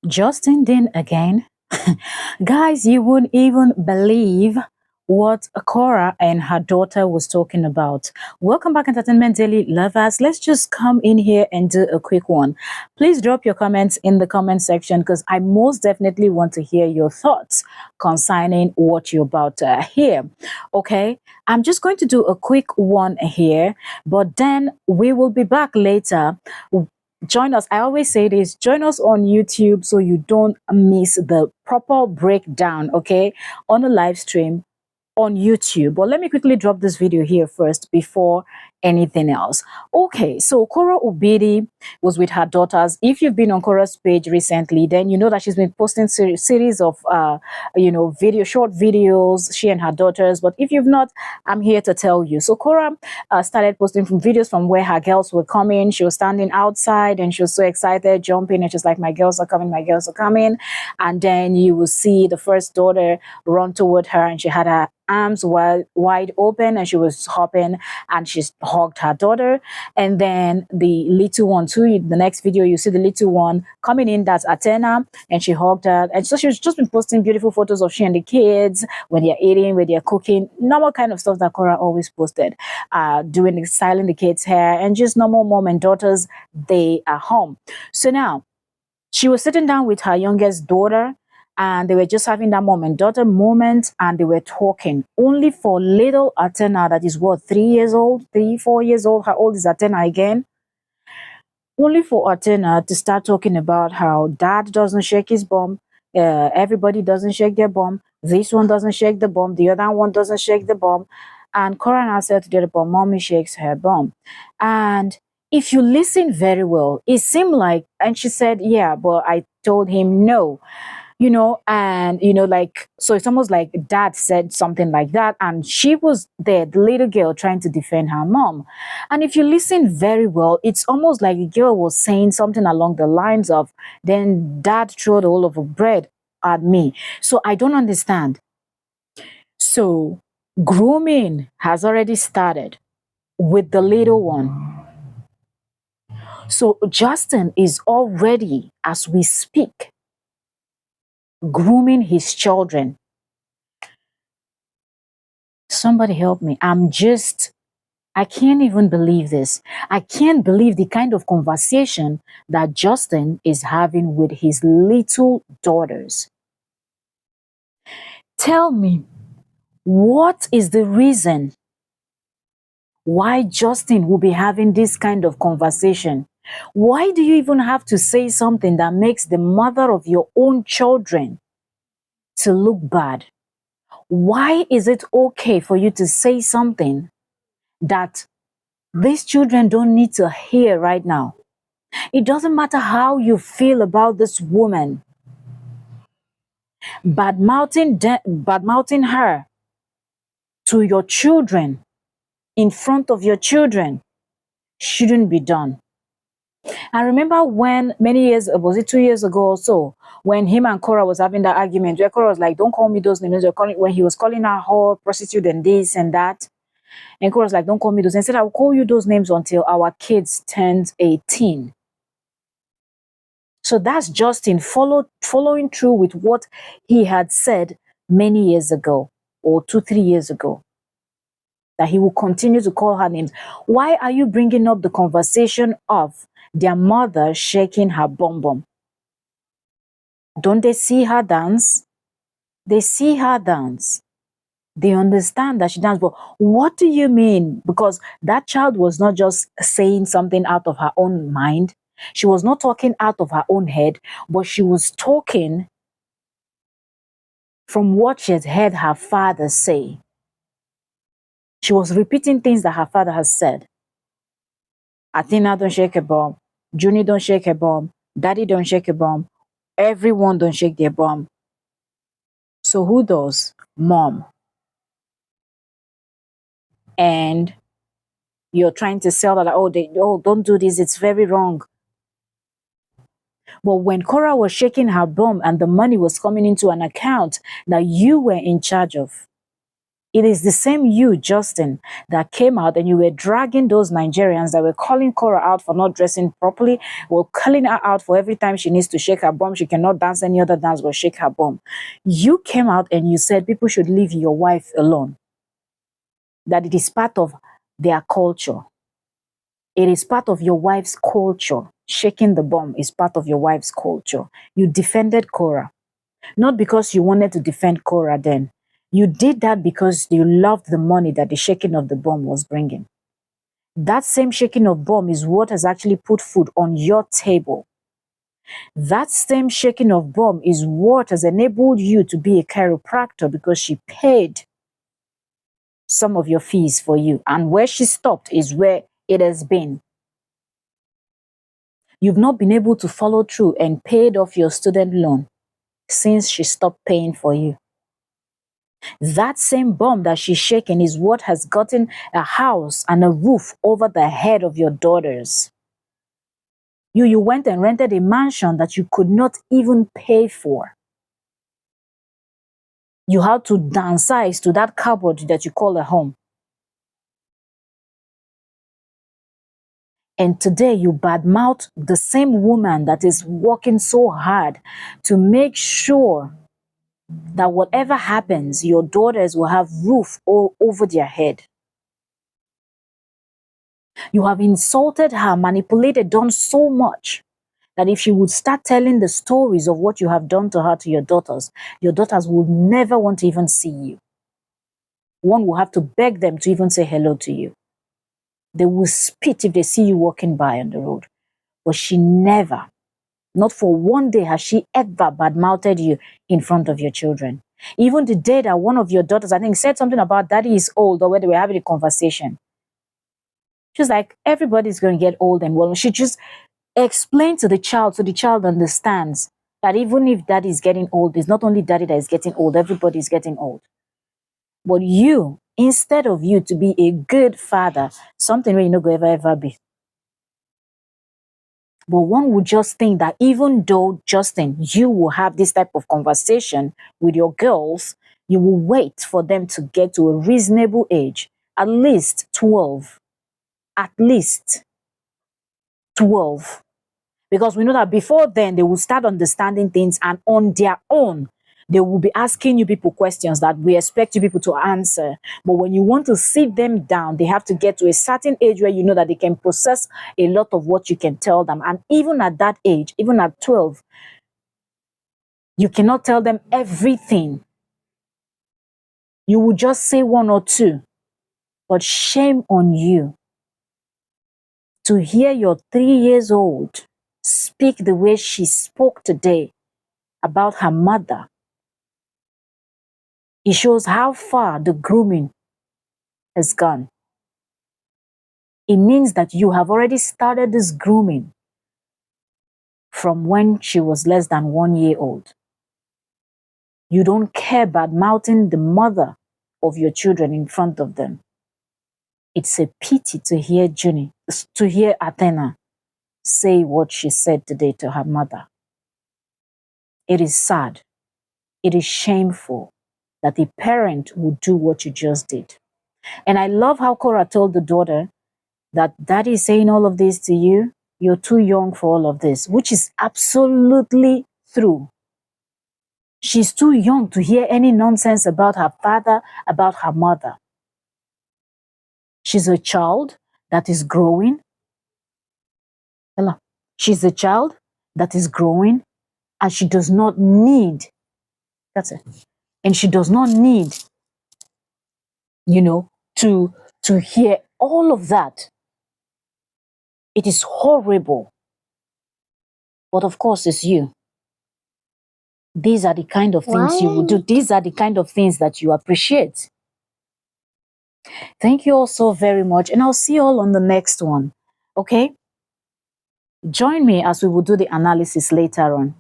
Justin Dean again. Guys, you wouldn't even believe what Cora and her daughter was talking about. Welcome back, Entertainment Daily lovers. Let's just come in here and do a quick one. Please drop your comments in the comment section because I most definitely want to hear your thoughts concerning what you're about to hear. Okay, I'm just going to do a quick one here, but then we will be back later. Join us. I always say this, join us on YouTube so you don't miss the proper breakdown, okay, on a live stream on YouTube. But let me quickly drop this video here first before anything else. Okay, so Korra Obidi was with her daughters. If you've been on Korra's page recently, then you know that she's been posting series of short videos, she and her daughters. But if you've not, I'm here to tell you. So Korra started posting from videos from where her girls were coming. She was standing outside and she was so excited, jumping, and she's like, my girls are coming, my girls are coming. And then you will see the first daughter run toward her, and she had her arms wide open and she was hopping and she hugged her daughter. And then the little one too, the next video you see the little one coming in, that's Athena, and she hugged her. And so she's just been posting beautiful photos of she and the kids when they're eating, when they're cooking, normal kind of stuff that Cora always posted, doing styling the kids hair, and just normal mom and daughters day at home. So now she was sitting down with her youngest daughter, and they were just having that mom and daughter moment, and they were talking. Only for little Athena, that is what, 3 years old, 4 years old. How old is Athena again? Only for Athena to start talking about how dad doesn't shake his bum, everybody doesn't shake their bum, this one doesn't shake the bum, the other one doesn't shake the bum. And Cora now said to the other bum, mommy shakes her bum. And if you listen very well, it seemed like, and she said, yeah, but I told him no, and like, so it's almost like dad said something like that, and she was there, the little girl, trying to defend her mom. And if you listen very well, it's almost like the girl was saying something along the lines of, then dad threw the whole of a bread at me. So I don't understand. So grooming has already started with the little one. So Justin is already, as we speak, grooming his children. Somebody help me. I can't even believe this. I can't believe the kind of conversation that Justin is having with his little daughters. Tell me, what is the reason why Justin will be having this kind of conversation? Why do you even have to say something that makes the mother of your own children to look bad? Why is it okay for you to say something that these children don't need to hear right now? It doesn't matter how you feel about this woman. Bad-mouthing her to your children, in front of your children, shouldn't be done. I remember when many years, was it 2 years ago or so, when him and Cora was having that argument, where Cora was like, don't call me those names. When he was calling her whore, prostitute, and this and that. And Cora was like, don't call me those. And said, I will call you those names until our kids turns 18. So that's Justin following through with what he had said many years ago, or 2, 3 years ago, that he will continue to call her names. Why are you bringing up the conversation of their mother shaking her bum bum? Don't they see her dance? They see her dance. They understand that she danced. But what do you mean? Because that child was not just saying something out of her own mind. She was not talking out of her own head, but she was talking from what she had heard her father say. She was repeating things that her father has said. Athena don't shake a bum. Junie don't shake a bum. Daddy don't shake a bum. Everyone don't shake their bum. So who does? Mom. And you're trying to sell that, don't do this, it's very wrong. But when Cora was shaking her bum and the money was coming into an account that you were in charge of, It is the same you, Justin, that came out and you were dragging those Nigerians that were calling Korra out for not dressing properly, were calling her out for every time she needs to shake her bum. She cannot dance any other dance but shake her bum. You came out and you said people should leave your wife alone, that it is part of their culture. It is part of your wife's culture. Shaking the bum is part of your wife's culture. You defended Korra. Not because you wanted to defend Korra then. You did that because you loved the money that the shaking of the bomb was bringing. That same shaking of bomb is what has actually put food on your table. That same shaking of bomb is what has enabled you to be a chiropractor because she paid some of your fees for you. And where she stopped is where it has been. You've not been able to follow through and paid off your student loan since she stopped paying for you. That same bomb that she's shaking is what has gotten a house and a roof over the head of your daughters. You went and rented a mansion that you could not even pay for. You had to downsize to that cupboard that you call a home. And today you badmouth the same woman that is working so hard to make sure that whatever happens, your daughters will have roof all over their head. You have insulted her, manipulated, done so much that if she would start telling the stories of what you have done to her to your daughters would never want to even see you. One will have to beg them to even say hello to you. They will spit if they see you walking by on the road. But she never, not for one day, has she ever badmouthed you in front of your children. Even the day that one of your daughters, I think, said something about daddy is old, or where they were having a conversation. She's like, everybody's going to get old and well. She just explained to the child so the child understands that even if daddy is getting old, it's not only daddy that is getting old, everybody is getting old. But you, instead of you to be a good father, something where you know go ever be. But one would just think that even though, Justin, you will have this type of conversation with your girls, you will wait for them to get to a reasonable age, at least 12. At least 12. Because we know that before then, they will start understanding things, and on their own, they will be asking you people questions that we expect you people to answer. But when you want to sit them down, they have to get to a certain age where you know that they can process a lot of what you can tell them. And even at that age, even at 12, you cannot tell them everything. You will just say one or two. But shame on you to hear your 3 years old speak the way she spoke today about her mother. It shows how far the grooming has gone. It means that you have already started this grooming from when she was less than 1 year old. You don't care about mouthing the mother of your children in front of them. It's a pity to hear Athena say what she said today to her mother. It is sad. It is shameful that a parent would do what you just did. And I love how Korra told the daughter that daddy is saying all of this to you, you're too young for all of this, which is absolutely true. She's too young to hear any nonsense about her father, about her mother. She's a child that is growing. She's a child that is growing, and she does not need, that's it, and she does not need, to hear all of that. It is horrible. But of course, it's you. These are the kind of things you will do. These are the kind of things that you appreciate. Thank you all so very much. And I'll see you all on the next one. Okay? Join me as we will do the analysis later on.